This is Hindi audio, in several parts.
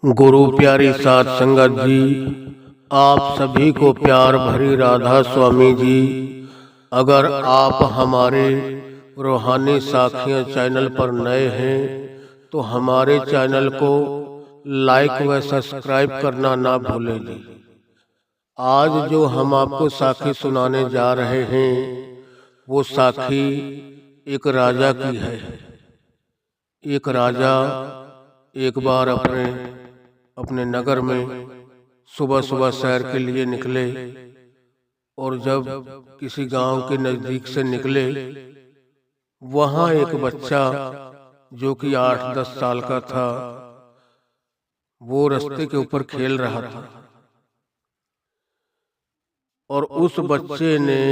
गुरु प्यारी साध संगत जी, आप सभी को प्यार भरी राधा स्वामी जी। अगर आप हमारे रूहानी साखियाँ चैनल पर नए हैं तो हमारे चैनल को लाइक व सब्सक्राइब करना ना भूलें जी। आज जो हम आपको साखी सुनाने जा रहे हैं वो साखी एक राजा की है। एक राजा एक बार अपने नगर में सुबह सुबह सैर के लिए निकले और जब किसी गांव के नजदीक से निकले, वहां एक बच्चा जो कि 8-10 साल का था, वो रास्ते के ऊपर खेल रहा था और उस बच्चे ने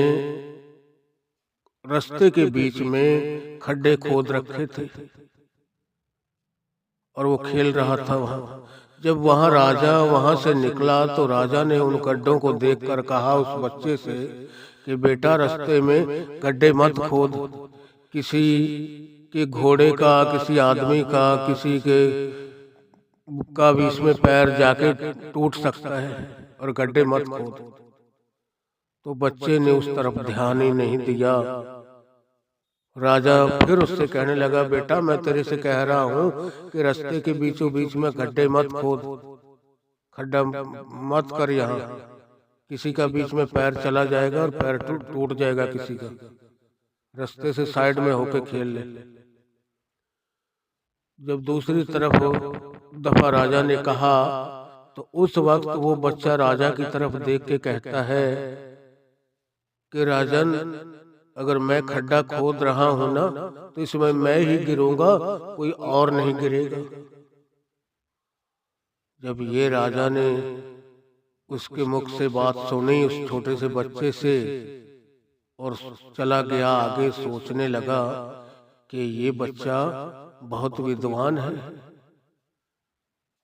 रास्ते के बीच में खड्डे खोद रखे थे और वो खेल रहा था वहां। जब वहां राजा वहां से निकला तो राजा ने उन गड्ढों को देखकर कहा उस बच्चे से कि बेटा, रास्ते में गड्ढे मत खोद। किसी के घोड़े का, किसी आदमी का, किसी का भी इसमें पैर जाके टूट सकता है और गड्ढे मत खोद। तो बच्चे ने उस तरफ ध्यान ही नहीं दिया। राजा फिर उससे कहने लगा, बेटा, मैं तेरे से कह रहा हूँ कि रास्ते के बीचों बीच में गड्ढे मत खोद, खड्डा मत कर। यहाँ किसी का बीच में पैर चला जाएगा और पैर टूट जाएगा किसी का। रास्ते से साइड में होके खेल ले। जब दूसरी तरफ दफा राजा ने कहा तो उस वक्त वो बच्चा राजा की तरफ देख के कहता है कि राजन, अगर मैं खड्डा खोद रहा हूं ना तो इसमें मैं ही गिरूंगा, कोई और नहीं गिरेगा। जब ये राजा ने उसके मुख से बात सुनी उस छोटे से बच्चे से और चला गया आगे, सोचने लगा कि ये बच्चा बहुत विद्वान है,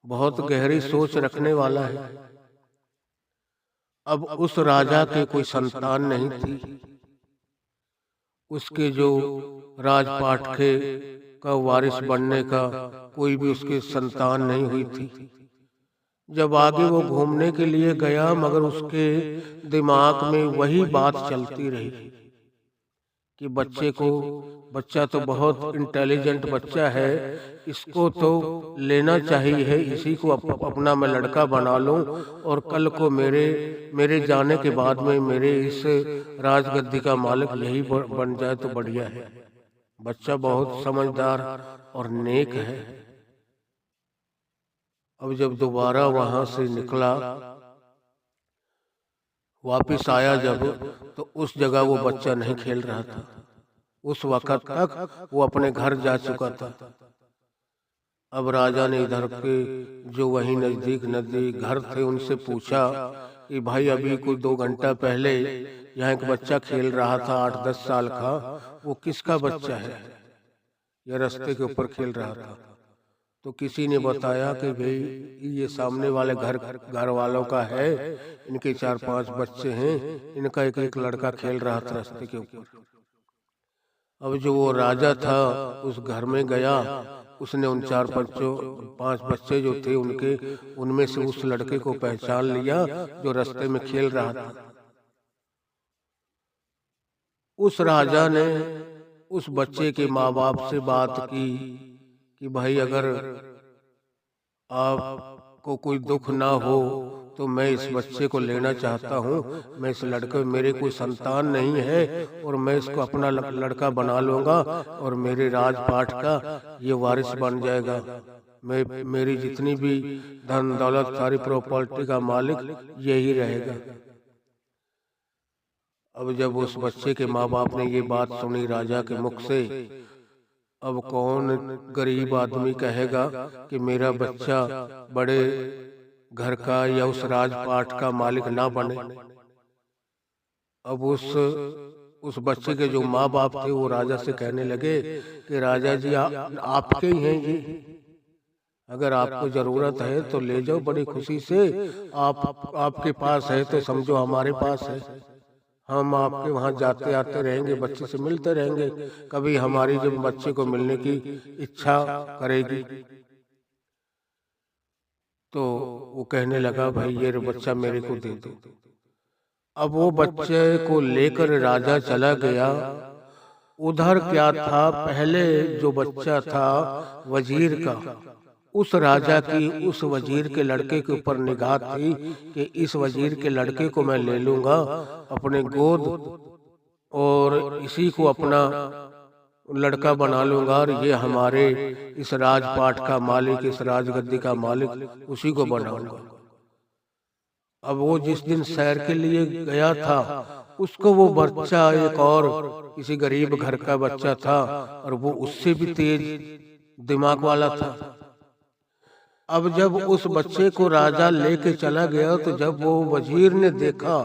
बहुत गहरी सोच रखने वाला है। अब उस राजा के कोई संतान नहीं थी। उसके जो राजपाट का वारिस बनने का कोई भी उसके संतान नहीं हुई थी। जब आगे वो घूमने के लिए गया, मगर उसके दिमाग में वही बात चलती रही कि बच्चा तो बहुत इंटेलिजेंट बच्चा है, इसको तो लेना चाहिए, इसी को अपना मैं लड़का बना लूं और कल को मेरे जाने के बाद में मेरे इस राजगद्दी का मालिक यही बन जाए तो बढ़िया है। बच्चा बहुत समझदार और नेक है। अब जब दोबारा वहां से निकला, वापिस आया जब, तो उस जगह वो बच्चा नहीं खेल रहा था। उस वक्त तक वो अपने घर जा चुका था। अब राजा ने इधर के जो वहीं नजदीक घर थे उनसे पूछा कि भाई, अभी कोई 2 घंटा पहले यहाँ एक बच्चा खेल रहा था 8-10 साल का, वो किसका बच्चा है? यह रास्ते के ऊपर खेल रहा था। तो किसी ने बताया कि भाई ये सामने वाले घर वालों का है, इनके 4-5 बच्चे हैं, इनका एक लड़का खेल रहा था रास्ते के ऊपर। अब जो वो राजा था उस घर में गया, उसने उन 4-5 बच्चे जो थे उनमें से उस लड़के को पहचान लिया जो रास्ते में खेल रहा था। उस राजा ने उस बच्चे के माँ बाप से बात की कि भाई, अगर आपको कोई दुख ना हो तो मैं इस बच्चे को लेना चाहता हूँ। मैं इस लड़के, मेरे कोई संतान नहीं है और मैं इसको अपना लड़का बना लूंगा और मेरे राजपाट का ये वारिस बन जाएगा। मेरी जितनी भी धन दौलत, सारी प्रॉपर्टी का मालिक यही रहेगा। अब जब उस बच्चे के माँ बाप ने ये बात सुनी राजा के मुख से, अब कौन गरीब आदमी कहेगा कि मेरा बच्चा बड़े घर का या उस राजपाट का मालिक ना बने। अब उस बच्चे के जो माँ बाप थे वो राजा से कहने लगे कि राजा जी, आपके ही हैं ये, अगर आपको जरूरत है तो ले जाओ बड़ी खुशी से। आपके पास है तो समझो हमारे पास है। हम आपके वहाँ जाते आते रहेंगे, बच्चे से मिलते रहेंगे, कभी हमारी जब बच्चे को मिलने की इच्छा करेगी। तो वो कहने लगा भाई ये बच्चा मेरे को दे दो। अब वो बच्चे को लेकर राजा चला गया। उधर क्या था, पहले जो बच्चा था वजीर का, उस राजा की उस वजीर के लड़के के ऊपर निगाह थी कि इस वजीर के लड़के को मैं ले लूंगा अपने गोद और इसी को अपना लड़का बना लूंगा और ये हमारे इस राजपाट का मालिक, इस राजगद्दी का मालिक, उसी को बनाऊंगा। अब वो जिस दिन सैर के लिए गया था, उसको वो बच्चा एक और किसी गरीब घर का बच्चा था और वो उससे भी तेज दिमाग वाला था। अब जब उस बच्चे को राजा लेके चला गया तो जब वो वजीर ने देखा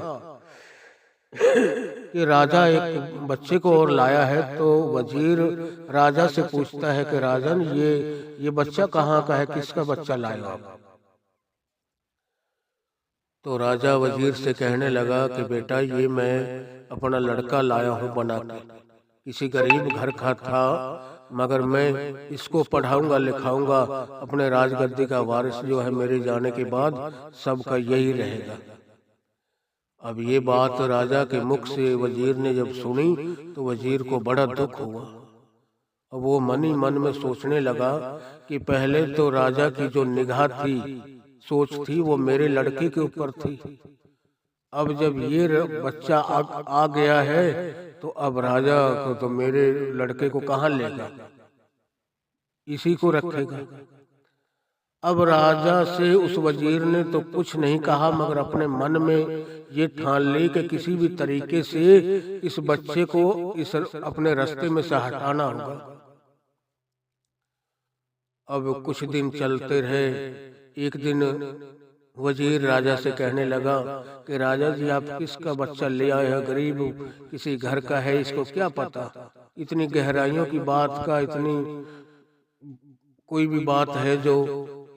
कि राजा एक बच्चे को और लाया है, तो वजीर राजा से पूछता है कि राजन ये बच्चा कहाँ का है, किसका बच्चा लाए आप? तो राजा वजीर से कहने लगा कि बेटा ये मैं अपना लड़का लाया हूँ बना के, किसी गरीब घर का था, मगर मैं इसको पढ़ाऊंगा लिखाऊंगा, अपने राजगद्दी का वारिस जो है मेरे जाने के बाद सबका यही रहेगा। अब ये बात राजा के मुख से वजीर ने जब सुनी तो वजीर को बड़ा दुख हुआ। अब वो मन ही मन में सोचने लगा कि पहले तो राजा की जो निगाह थी, सोच थी, वो मेरे लड़के के ऊपर थी। अब जब ये बच्चा आ गया है तो अब राजा को तो मेरे लड़के को कहाँ लेगा, इसी को रखेगा। अब राजा से उस वजीर ने तो कुछ नहीं कहा, मगर अपने मन में ये ठान ली कि किसी भी तरीके से इस बच्चे को इस अपने रास्ते में से हटाना होगा। अब कुछ दिन चलते रहे। एक दिन वजीर राजा से कहने लगा कि राजा जी आप किसका बच्चा ले आए हैं, गरीब किसी घर का है, इसको क्या पता, इतनी गहराइयों की बात का इतनी कोई भी बात है जो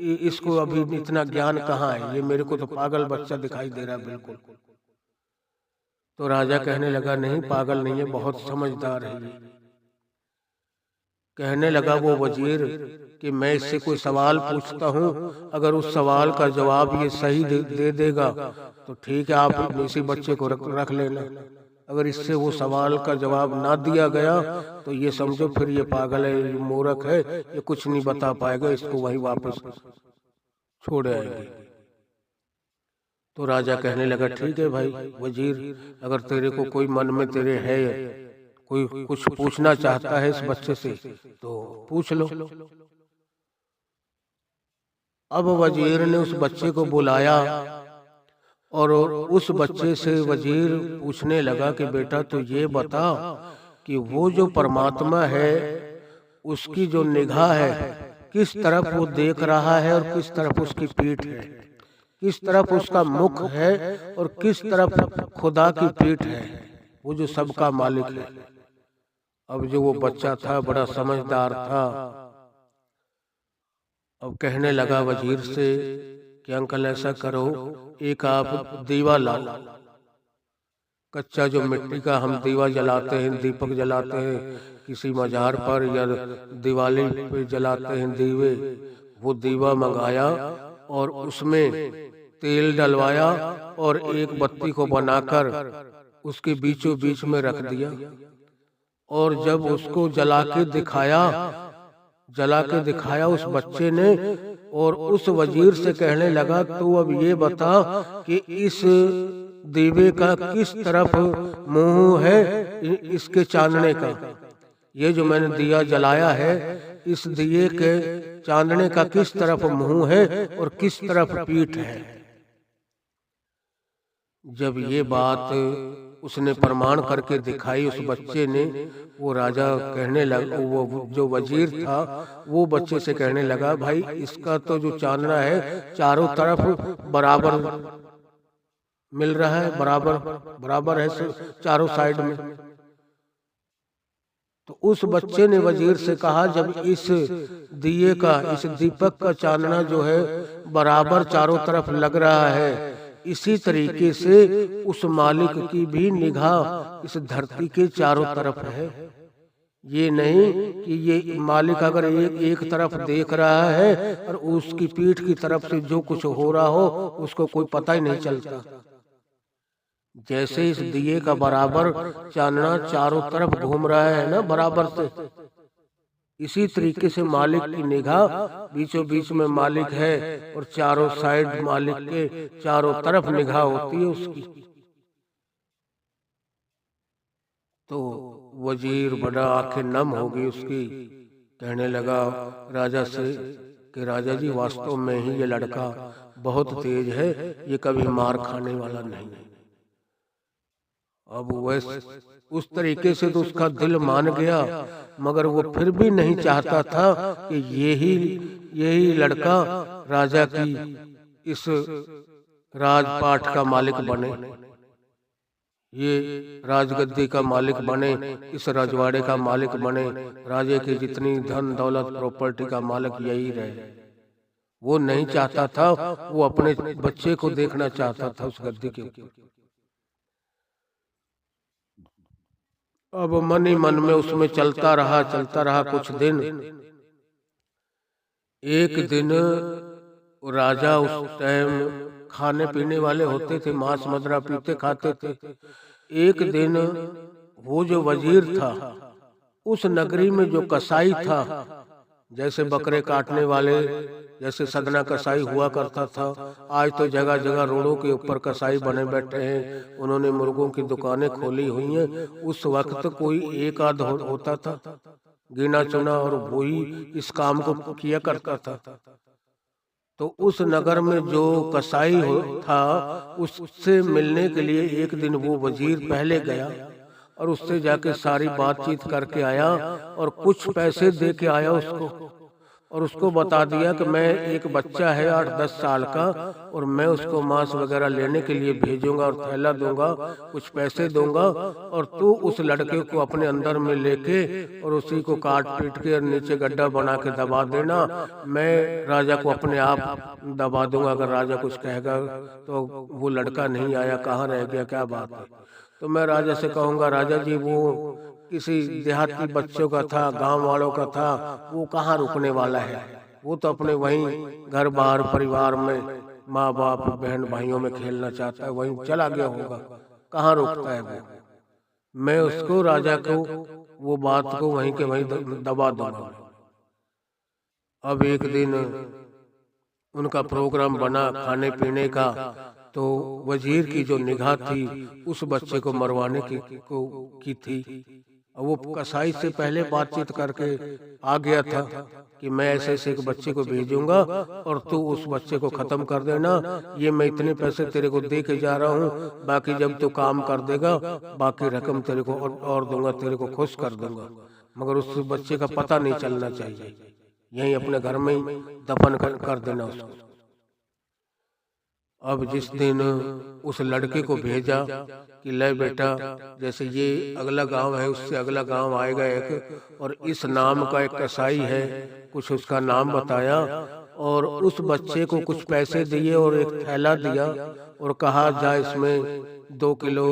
इसको अभी इतना ज्ञान कहाँ है, ये मेरे को तो पागल बच्चा दिखाई दे रहा है बिल्कुल। तो राजा कहने लगा नहीं पागल नहीं है, बहुत समझदार है ये। कहने लगा वो वजीर कि मैं इससे कोई सवाल पूछता हूँ, अगर उस सवाल का जवाब ये सही दे देगा तो ठीक है, आप इसी बच्चे को रख लेना। अगर इससे वो सवाल का जवाब ना दिया गया तो ये समझो फिर ये पागल है, ये मूर्ख है, ये कुछ नहीं बता पाएगा, इसको वहीं वापस छोड़ आएंगे। तो राजा कहने लगा ठीक है भाई वजीर, अगर तेरे को कोई मन में तेरे है, कोई कुछ पूछना चाहता है इस बच्चे से तो पूछ लो। अब वजीर ने उस बच्चे को बुलाया और उस बच्चे से वजीर पूछने लगा कि बेटा तो ये बता कि वो जो परमात्मा है उसकी जो निगाह है किस तरफ वो देख रहा है और किस तरफ उसकी पीठ है, किस तरफ उसका मुख है और किस तरफ खुदा की पीठ है, वो जो सबका मालिक है। अब जो वो बच्चा था बड़ा समझदार था। अब कहने लगा वजीर से कि अंकल ऐसा करो, एक आप दीवा ला, कच्चा जो मिट्टी का हम दीवा जलाते हैं, दीपक जलाते हैं किसी मजार पर या दिवाली पे जलाते हैं दीवे, वो दीवा मंगाया और उसमें तेल डलवाया और एक बत्ती को बनाकर उसके बीचों बीच में रख दिया। और जब उसको जला के दिखाया उस बच्चे ने, और उस वजीर से कहने लगा तो अब ये बता कि इस दीवे का किस तरफ मुंह है, इसके चांदने का, ये जो मैंने दिया जलाया है इस दिए के चांदने का किस तरफ मुंह है और किस तरफ पीठ है। जब ये बात उसने प्रमाण करके दिखाई उस बच्चे ने, वो राजा कहने लगा, वो जो वजीर था वो बच्चे से कहने लगा भाई इसका तो जो चांदना है चारों तरफ बराबर मिल रहा है, बराबर है चारों साइड में। तो उस बच्चे ने वजीर से कहा जब इस दिए का, इस दीपक का चांदना जो है बराबर चारों तरफ लग रहा है, इसी तरीके से उस मालिक की भी निगाह इस धरती के चारों तरफ है। ये नहीं कि ये मालिक अगर एक तरफ देख रहा है और उसकी पीठ की तरफ से जो कुछ हो रहा हो उसको कोई पता ही नहीं चलता। जैसे इस दिए का बराबर चांदना चारों तरफ घूम रहा है ना बराबर से, इसी तरीके से मालिक की निगाह बीचों बीच में मालिक है और चारों साइड मालिक के चारों तरफ निगाह होती है उसकी। तो वजीर बड़ा आंखें नम हो गई उसकी, कहने लगा राजा से कि राजा जी वास्तव में ही ये लड़का बहुत तेज है, ये कभी मार खाने वाला नहीं है। अब वैसे उस तरीके से तो उसका दिल मान गया, मगर वो फिर भी नहीं चाहता था कि यही लड़का राजा की इस राजपाट का मालिक बने, ये राजगद्दी का मालिक बने, इस रजवाड़े का मालिक बने, राजे की जितनी धन दौलत प्रॉपर्टी का मालिक यही रहे। वो नहीं चाहता था, वो अपने बच्चे को देखना चाहता था उस गद्दी के ऊपर। अब मन ही मन में उसमें चलता रहा कुछ दिन। एक दिन राजा उस टाइम खाने पीने वाले होते थे, मांस मदिरा पीते खाते थे। एक दिन वो जो वजीर था उस नगरी में जो कसाई था, जैसे बकरे काटने वाले, जैसे सगना कसाई हुआ करता था, आज तो जगह जगह रोडों के ऊपर कसाई बने बैठे हैं, उन्होंने मुर्गों की दुकानें खोली हुई हैं। उस वक्त कोई एक आध होता था गिना चुना और वही इस काम को किया करता था। तो उस नगर में जो कसाई था उससे मिलने के लिए एक दिन वो वजीर पहले गया और उससे जाके सारी बातचीत करके आया और कुछ पैसे दे के आया उसको, और उसको बता दिया कि मैं एक बच्चा है 8-10 साल का और मैं उसको मांस वगैरह लेने के लिए भेजूंगा और थैला दूंगा, कुछ पैसे दूंगा, और तू उस लड़के को अपने अंदर में लेके और उसी को काट पीट के और नीचे गड्ढा बना के दबा देना, मैं राजा को अपने आप दबा दूंगा। अगर राजा कुछ कहेगा तो वो लड़का नहीं आया, कहाँ रह गया, क्या बात है, तो मैं राजा से कहूँगा राजा जी वो किसी देहाती बच्चों का था, गांव वालों का था, वो कहाँ रुकने वाला है, वो तो अपने वहीं घर बार परिवार में माँ बाप बहन भाइयों में खेलना चाहता है, वहीं चला गया होगा, कहाँ रुकता है वो। मैं उसको राजा को वो बात को वहीं के वहीं दबा दूंगा। अब एक दिन उनका प्रोग्राम बना खाने पीने का, तो वजीर की जो निगाह थी उस बच्चे को मरवाने की थी। वो कसाई से पहले बातचीत करके आ गया था कि मैं ऐसे ऐसे एक बच्चे को भेजूंगा और तू उस बच्चे को खत्म कर देना, ये मैं इतने पैसे तेरे को दे के जा रहा हूँ, बाकी जब तू काम कर देगा बाकी रकम तेरे को और दूंगा, तेरे को खुश कर दूंगा, मगर उस बच्चे का पता नहीं चलना चाहिए, यहीं अपने घर में ही दफन कर देना उसको। अब जिस दिन उस लड़के को भेजा कि ले बेटा, जैसे ये अगला गांव है उससे अगला गांव आएगा एक, और इस नाम का एक कसाई है, कुछ उसका नाम बताया और उस बच्चे को कुछ पैसे दिए और एक थैला दिया और कहा जा इसमें 2 किलो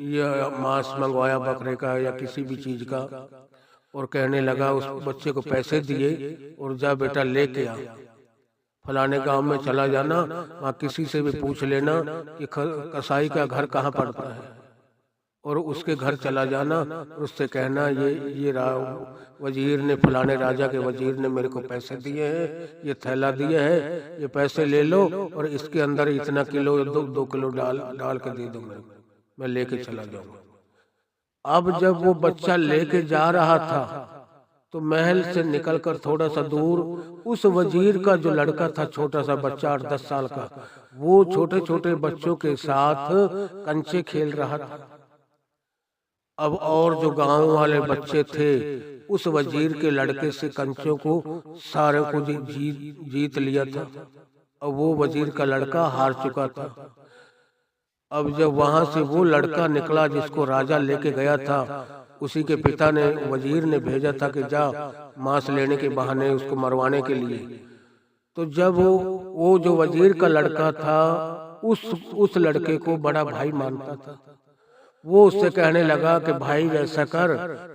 या मांस मंगवाया बकरे का या किसी भी चीज का, और कहने लगा उस बच्चे को पैसे दिए और जा बेटा लेके आ, फलाने गांव में चला जाना, वहाँ किसी से भी पूछ लेना कि कसाई का घर कहाँ पड़ता है, और उसके घर चला जाना और उससे कहना ये वजीर ने, फलाने राजा के वजीर ने मेरे को पैसे दिए हैं, ये थैला दिया है, ये पैसे ले लो और इसके अंदर इतना किलो 2 किलो डाल के दे दो मेरे को, मैं लेके चला जाऊंगा। अब जब वो बच्चा लेके जा रहा था तो महल से निकलकर थोड़ा सा दूर उस वजीर का जो लड़का था, छोटा सा बच्चा 8-10 साल का, वो छोटे छोटे बच्चों के साथ कंचे खेल रहा था। अब और जो गांव वाले बच्चे थे उस वजीर के लड़के से कंचों को सारे को जीत लिया था। अब वो वजीर का लड़का हार चुका था। अब जब वहां से वो लड़का निकला जिसको राजा लेके गया था, उसी के पिता ने, वजीर ने भेजा था कि जा मांस लेने के बहाने उसको मरवाने के लिए। तो जब वो जो वजीर का लड़का था उस लड़के को बड़ा भाई मानता था, वो उससे कहने लगा कि भाई ऐसा कर,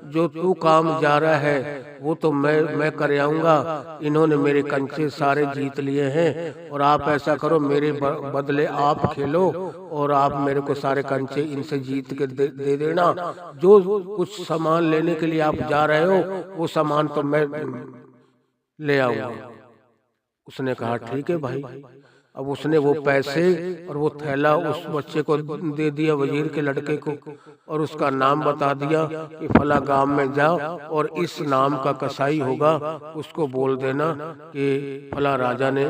जो तू काम जा रहा है वो तो मैं कर आऊंगा। इन्होंने मेरे कंचे सारे जीत लिए हैं, और आप ऐसा करो, मेरे बदले आप खेलो और आप मेरे को सारे कंचे इनसे जीत के दे देना। जो कुछ सामान लेने के लिए आप जा रहे हो वो सामान तो मैं ले आऊंगा। उसने कहा ठीक है भाई। अब उसने वो पैसे और वो थैला उस बच्चे को दे दिया, वजीर के लड़के को, और उसका नाम बता दिया कि फला गांव में जाओ और इस नाम का कसाई होगा, उसको बोल देना कि फला राजा ने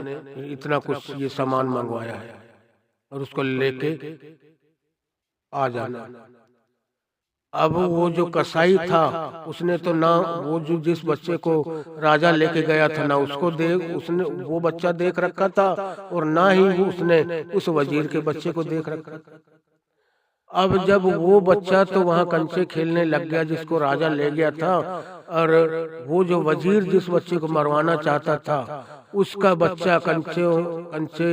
इतना कुछ ये सामान मंगवाया है, और उसको लेके आ जाना। अब वो जो कसाई था उसने तो ना वो जो जिस बच्चे को राजा लेके गया था ना उसको उसने वो बच्चा देख रखा था, और ना ही उसने उस वजीर के बच्चे को देख रखा। अब जब वो बच्चा तो वहां कंचे खेलने लग गया जिसको राजा ले गया था, और वो जो वजीर जिस बच्चे को मरवाना चाहता था उसका बच्चा कंचे कंचे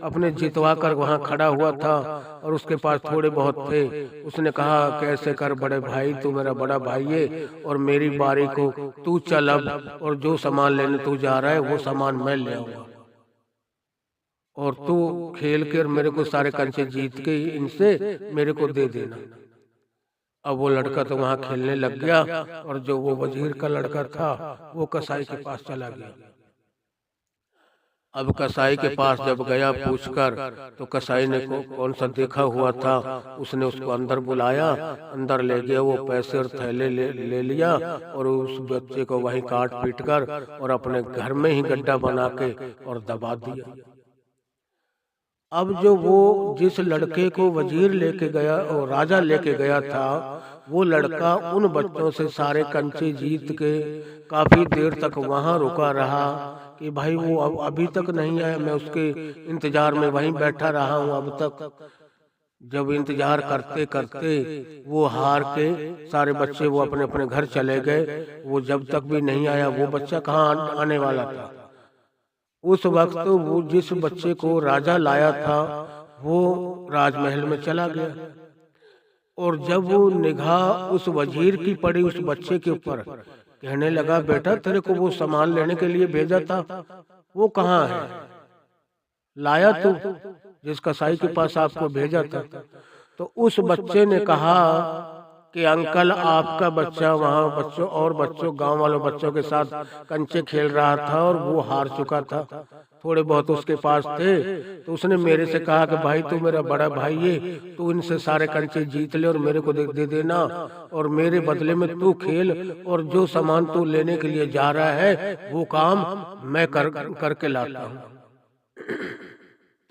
अपने जितवा कर वहां खड़ा हुआ था, और उसके पास थोड़े बहुत थे। उसने कहा कैसे कर बड़े भाई, तू मेरा बड़ा भाई है और मेरी बारी को तू चल अब, और जो सामान लेने तू जा रहा है वो सामान मैं ले आऊंगा, और तू खेल कर मेरे को सारे कंचे जीत के इनसे मेरे को दे देना। अब वो लड़का तो वहां खेलने लग गया, और जो वो वजीर का लड़का था वो कसाई के पास चला गया। अब कसाई के पास जब गया पूछकर, तो कसाई ने कौन सा देखा हुआ था, उसने उसको अंदर बुलाया, अंदर ले गया, वो पैसे और थैले ले लिया, और उस बच्चे को वहीं काट पीट कर और अपने घर में ही गड्ढा बना के और दबा दिया। अब जो वो जिस लड़के को वजीर लेके गया और राजा लेके गया था, वो लड़का उन बच्चों से सारे कंचे जीत के काफी देर तक वहां रुका रहा कि भाई वो अब अभी तक नहीं आया। मैं उसके इंतजार में वहीं बैठा रहा हूँ अब तक। जब इंतजार करते करते वो हार के सारे बच्चे वो अपने अपने घर चले गए। वो जब तक भी नहीं आया, वो बच्चा कहाँ आने वाला था। उस वक्त वो जिस बच्चे को राजा लाया था वो राजमहल में चला गया, और जब वो निगाह उस वजीर की पड़ी उस बच्चे के ऊपर, कहने लगा बेटा तेरे को वो सामान लेने के लिए भेजा था वो कहाँ है, लाया तू जिस कसाई के पास आपको भेजा था। तो उस बच्चे ने कहा कि अंकल आपका बच्चा वहाँ बच्चों और बच्चों गांव वालों बच्चों के साथ कंचे खेल रहा था और वो हार चुका था, थोड़े बहुत उसके पास थे, तो उसने मेरे से कहा कि भाई तू मेरा बड़ा भाई है, तू इनसे सारे कंचे जीत ले और मेरे को दे देना, और मेरे बदले में तू खेल, और जो सामान तू लेने के लिए जा रहा है वो काम मैं करके लाता हूँ।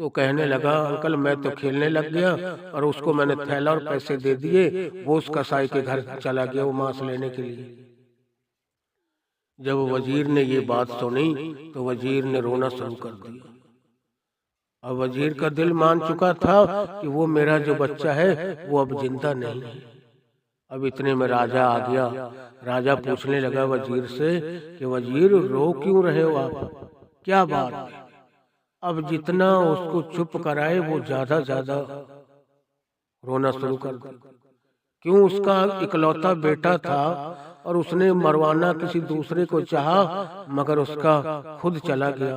तो कहने लगा अंकल मैं तो खेलने लग गया, और उसको मैंने थैला और पैसे दे दिए, वो उस कसाई के घर चला गया वो मांस लेने के लिए। जब वजीर ने ये बात सुनी तो वजीर ने रोना शुरू कर दिया। अब वजीर का दिल मान चुका था कि वो मेरा जो बच्चा है वो अब जिंदा नहीं है। अब इतने में राजा आ गया। राजा पूछने लगा वजीर से कि वजीर रो क्यों रहे हो आप, क्या बात है। अब जितना उसको चुप कराए वो ज्यादा ज्यादा रोना शुरू कर दिया। क्यों, उसका इकलौता बेटा था और उसने मरवाना किसी दूसरे को चाहा, मगर उसका खुद चला गया।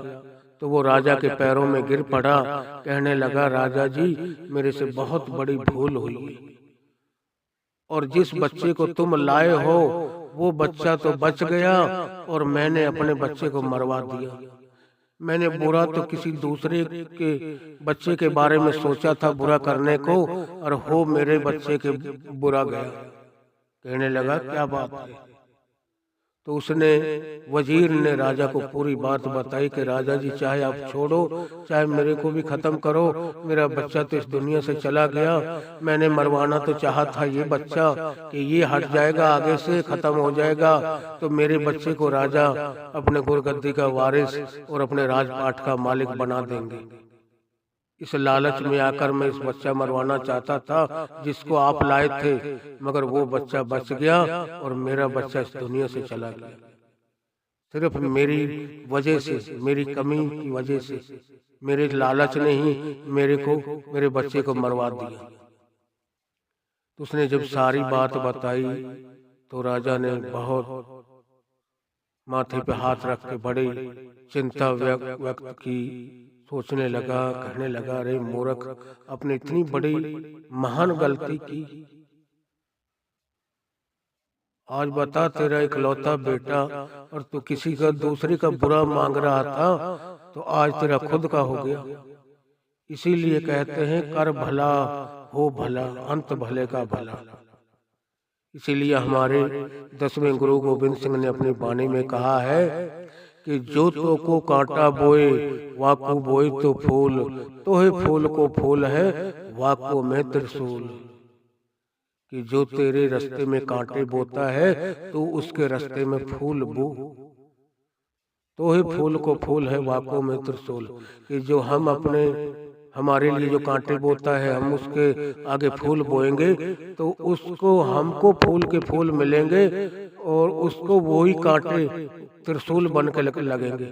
तो वो राजा के पैरों में गिर पड़ा, कहने लगा राजा जी मेरे से बहुत बड़ी भूल हुई, और जिस बच्चे को तुम लाए हो वो बच्चा तो बच गया और मैंने अपने बच्चे को मरवा दिया। मैंने बुरा तो किसी दूसरे के बच्चे के बारे में सोचा था बुरा करने को, और हो मेरे बच्चे के बुरा गया। कहने लगा क्या बात है। तो उसने वजीर ने राजा को पूरी बात बताई कि राजा जी चाहे आप छोड़ो चाहे मेरे को भी खत्म करो, मेरा बच्चा तो इस दुनिया से चला गया। मैंने मरवाना तो चाहा था ये बच्चा कि ये हट जाएगा, आगे से खत्म हो जाएगा, तो मेरे बच्चे को राजा अपने गुरगद्दी का वारिस और अपने राजपाट का मालिक बना देंगे। इस लालच में आकर मैं इस बच्चा मरवाना चाहता था जिसको आप लाए थे, मगर वो बच्चा बच गया और मेरा बच्चा इस दुनिया से चला गया सिर्फ मेरी वजह से, मेरी कमी की वजह से। मेरे लालच ने ही मेरे बच्चे को मरवा दिया। तो उसने जब सारी बात बताई तो राजा ने बहुत माथे पे हाथ रख के बड़ी चिंता व्यक्त की। सोचने लगा, कहने लगा, अरे मूर्ख, अपने इतनी बड़ी महान गलती की। आज बता, तेरा इकलौता बेटा और तू किसी का दूसरे का बुरा मांग रहा था, तो आज तेरा खुद का हो गया। इसीलिए कहते हैं कर भला हो भला, अंत भले का भला। इसीलिए हमारे 10वें गुरु गोविंद सिंह ने अपनी वाणी में कहा है कि जो तो को कांटा बोए वाको बोए तो फूल, तो है फूल को फूल है वाको में त्रिशूल। कि जो तेरे रास्ते में कांटे बोता है तो उसके रास्ते में फूल बो, तो ही फूल को फूल है वाको में त्रिशूल। कि जो हम अपने हमारे लिए जो कांटे बोता है, हम उसके आगे फूल बोएंगे तो उसको हमको फूल के फूल मिलेंगे और उसको वही कांटे त्रिशूल बन के लगेंगे,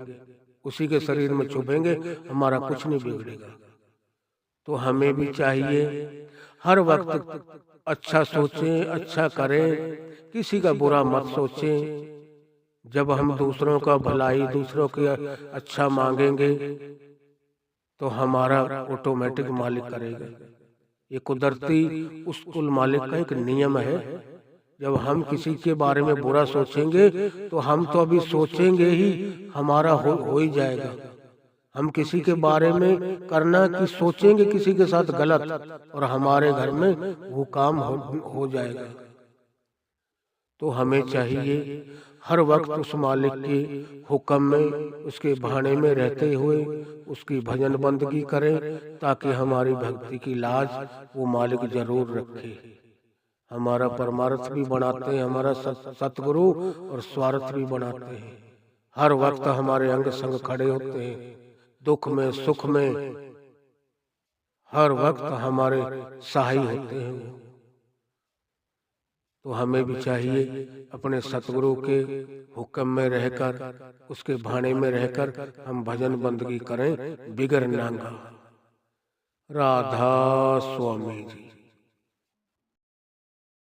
उसी के शरीर में चुभेंगे, हमारा कुछ नहीं बिगड़ेगा। तो हमें भी चाहिए हर वक्त अच्छा सोचें, अच्छा करें, किसी का बुरा मत सोचें। जब हम दूसरों का भलाई, दूसरों की अच्छा मांगेंगे तो हमारा ऑटोमेटिक मालिक करेगा। ये कुदरती उस कुल मालिक का एक नियम है। जब हम किसी के बारे में बुरा सोचेंगे तो हम तो अभी सोचेंगे ही, हमारा हो ही जाएगा। हम किसी के बारे में करना कि सोचेंगे किसी के साथ गलत, और हमारे घर में वो काम हो जाएगा। तो हमें चाहिए हर वक्त उस मालिक के हुक्म में, उसके भाने में रहते हुए उसकी भजन बंदगी करें, ताकि हमारी भक्ति की लाज वो मालिक जरूर रखे। हमारा परमार्थ भी बनाते हैं, हमारा सतगुरु, और स्वार्थ भी बनाते हैं। हर वक्त हमारे अंग संग खड़े होते हैं, दुख में सुख में हर वक्त हमारे सहाय होते हैं। तो हमें भी चाहिए अपने सतगुरु के हुक्म में रहकर, उसके भाने में रहकर हम भजन बंदगी करें बिगर नांगा। राधा स्वामी जी।